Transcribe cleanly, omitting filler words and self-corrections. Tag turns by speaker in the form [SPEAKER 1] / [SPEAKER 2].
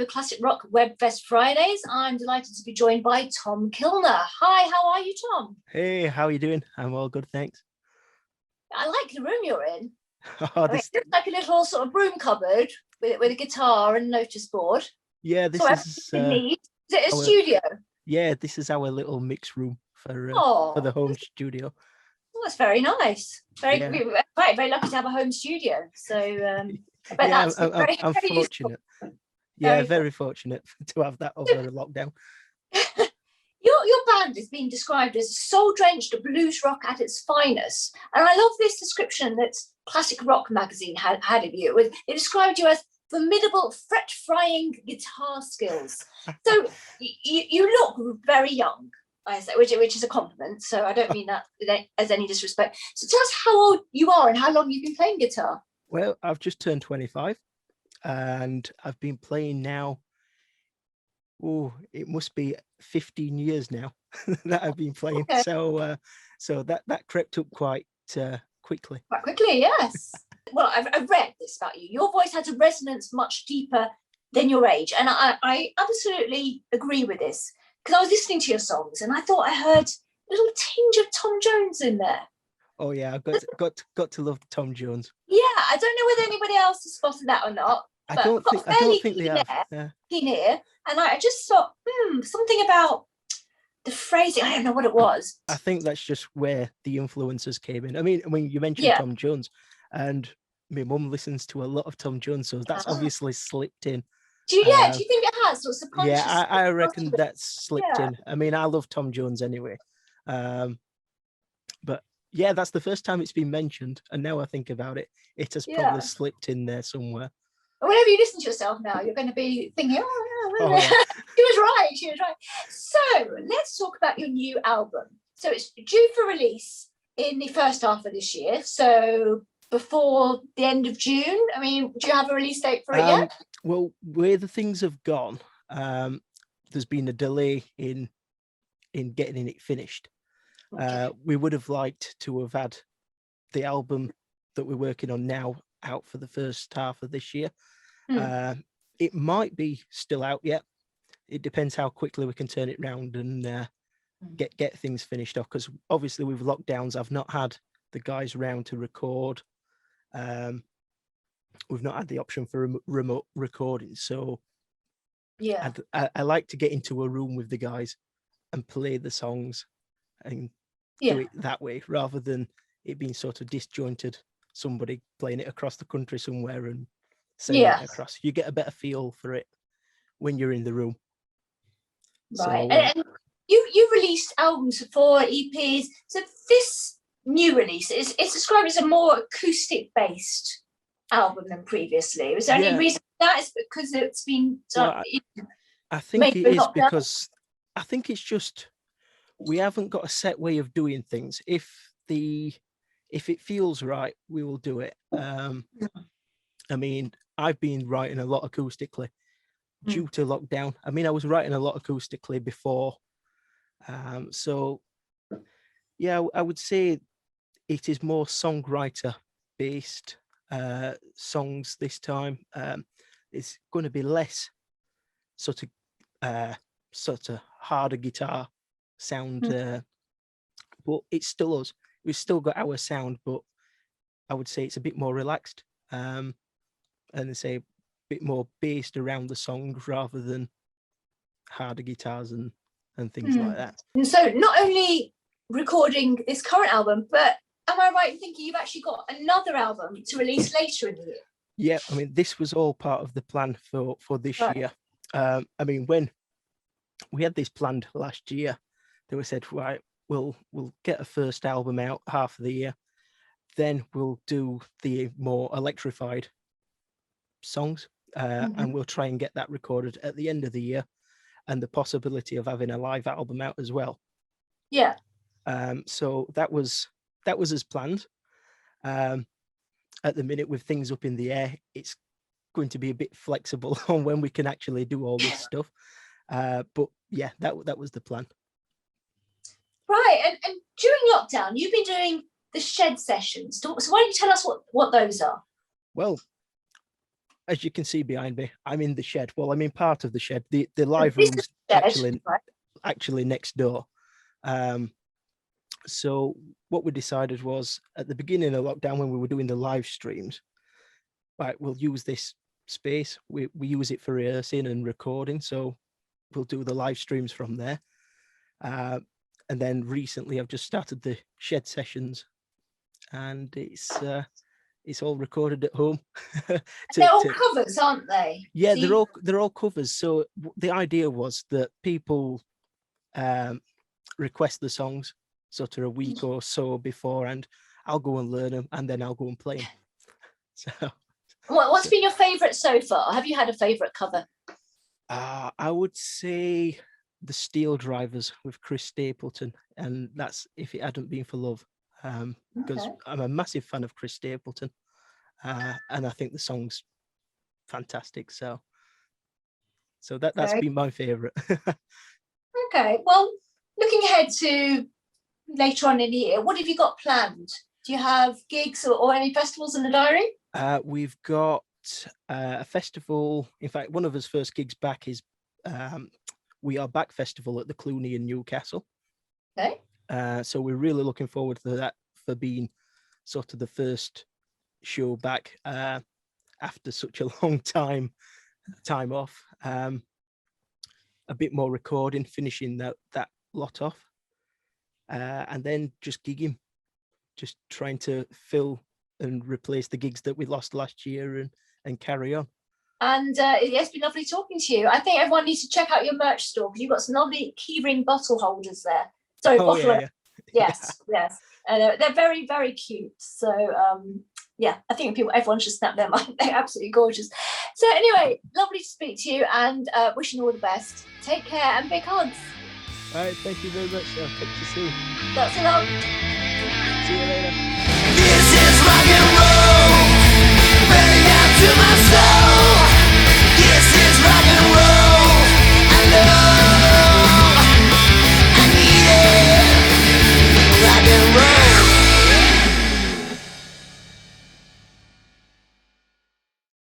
[SPEAKER 1] Classic Rock Webfest Fridays. I'm delighted to be joined by Tom Killner. Hi, how are you, Tom?
[SPEAKER 2] Hey, how are you doing? I'm all good, thanks.
[SPEAKER 1] I like the room you're in.
[SPEAKER 2] Oh,
[SPEAKER 1] It looks like a little sort of broom cupboard with a guitar and notice board.
[SPEAKER 2] Yeah, this
[SPEAKER 1] so
[SPEAKER 2] is
[SPEAKER 1] neat. Is it a
[SPEAKER 2] our,
[SPEAKER 1] studio?
[SPEAKER 2] Yeah, this is our little mix room for the home studio.
[SPEAKER 1] Oh, that's very nice. Very lucky to have a home studio. So, but
[SPEAKER 2] yeah,
[SPEAKER 1] that's
[SPEAKER 2] I'm
[SPEAKER 1] very
[SPEAKER 2] fortunate.
[SPEAKER 1] Useful.
[SPEAKER 2] Yeah, very fortunate to have that over a lockdown.
[SPEAKER 1] Your band is being described as soul-drenched blues rock at its finest, and I love this description that Classic Rock magazine had of you. It described you as formidable fret-frying guitar skills. So you look very young, I say, which is a compliment. So I don't mean that as any disrespect. So tell us how old you are and how long you've been playing guitar.
[SPEAKER 2] Well, I've just turned 25, and I've been playing now. Oh, it must be 15 years now that I've been playing. Okay. So that crept up quite quickly.
[SPEAKER 1] Quite quickly, yes. Well, I've read this about you. Your voice has a resonance much deeper than your age, and I absolutely agree with this, because I was listening to your songs and I thought I heard a little tinge of Tom Jones in there.
[SPEAKER 2] Oh yeah, I've got to love Tom Jones.
[SPEAKER 1] Yeah, I don't know whether anybody else has spotted that or not.
[SPEAKER 2] I don't think they have.
[SPEAKER 1] In here, and I just thought, something about the phrasing. I don't know what it was.
[SPEAKER 2] I think that's just where the influences came in. I mean, you mentioned Tom Jones, and my mum listens to a lot of Tom Jones, so that's obviously slipped in.
[SPEAKER 1] Do you think it has, or subconscious?
[SPEAKER 2] Yeah, I reckon that's slipped in. I mean, I love Tom Jones anyway, but yeah, that's the first time it's been mentioned, and now I think about it, it has probably slipped in there somewhere.
[SPEAKER 1] Whenever you listen to yourself now, you're going to be thinking, she was right. So let's talk about your new album. So it's due for release in the first half of this year. So before the end of June. I mean, do you have a release date for it yet?
[SPEAKER 2] Well, where the things have gone, there's been a delay in getting it finished. Okay. We would have liked to have had the album that we're working on now out for the first half of this year. It might be still out yet. It depends how quickly we can turn it round and get things finished off, because obviously with lockdowns I've not had the guys round to record. We've not had the option for remote recording, so yeah, I like to get into a room with the guys and play the songs and do it that way, rather than it being sort of disjointed, somebody playing it across the country somewhere and sending it across. You get a better feel for it when you're in the room.
[SPEAKER 1] Right. So, and you released albums for EPs. So this new release is described as a more acoustic based album than previously. Was there any reason for that? Is because it's been
[SPEAKER 2] I think it is because I think it's just we haven't got a set way of doing things. If it feels right, we will do it. I mean, I've been writing a lot acoustically due to lockdown. I mean, I was writing a lot acoustically before. So yeah, I would say it is more songwriter based songs this time. It's going to be less sort of harder guitar sound, but it's still us. We've still got our sound, but I would say it's a bit more relaxed, and say a bit more based around the song rather than harder guitars and things like that.
[SPEAKER 1] And so not only recording this current album, but am I right in thinking you've actually got another album to release later in the year?
[SPEAKER 2] Yeah, I mean, this was all part of the plan for this year. I mean, when we had this planned last year, they said, right, we'll get a first album out half of the year, then we'll do the more electrified songs, and we'll try and get that recorded at the end of the year, and the possibility of having a live album out as well.
[SPEAKER 1] Yeah.
[SPEAKER 2] So that was as planned. At the minute, with things up in the air, it's going to be a bit flexible on when we can actually do all this stuff. But yeah, that was the plan.
[SPEAKER 1] Right, and during lockdown, you've been doing the shed sessions. So why don't you tell us what those are?
[SPEAKER 2] Well, as you can see behind me, I'm in the shed. Well, I'm in part of the shed. The live
[SPEAKER 1] This
[SPEAKER 2] room's
[SPEAKER 1] is the shed,
[SPEAKER 2] actually
[SPEAKER 1] right?
[SPEAKER 2] actually next door. So what we decided was at the beginning of lockdown, when we were doing the live streams, right, we'll use this space. We use it for rehearsing and recording. So we'll do the live streams from there. And then recently I've just started the shed sessions, and it's all recorded at home.
[SPEAKER 1] They're all covers, aren't they?
[SPEAKER 2] Yeah, they're all covers. So the idea was that people request the songs sort of a week or so before, and I'll go and learn them, and then I'll go and play them. So,
[SPEAKER 1] what's been your favourite so far? Have you had a favourite cover?
[SPEAKER 2] I would say the Steel Drivers with Chris Stapleton, and that's If It Hadn't Been for Love, because I'm a massive fan of Chris Stapleton, and I think the song's fantastic. So that's been my favourite.
[SPEAKER 1] Okay, well, looking ahead to later on in the year, what have you got planned? Do you have gigs or any festivals in the diary?
[SPEAKER 2] We've got a festival. In fact, one of his first gigs back is We Are Back Festival at the Cluny in Newcastle.
[SPEAKER 1] Okay.
[SPEAKER 2] So we're really looking forward to that, for being sort of the first show back after such a long time off. A bit more recording, finishing that lot off, and then just gigging, just trying to fill and replace the gigs that we lost last year and carry on. And
[SPEAKER 1] it's been lovely talking to you. I think everyone needs to check out your merch store, because you've got some lovely keyring bottle holders there. Sorry, bottle.
[SPEAKER 2] Yeah.
[SPEAKER 1] Yes, yes. And they're very, very cute. So yeah, I think everyone should snap them up. They're absolutely gorgeous. So anyway, lovely to speak to you, and wishing you all the best. Take care and big hugs.
[SPEAKER 2] All right, thank you very much. I'll talk to you soon.
[SPEAKER 1] That's a lot.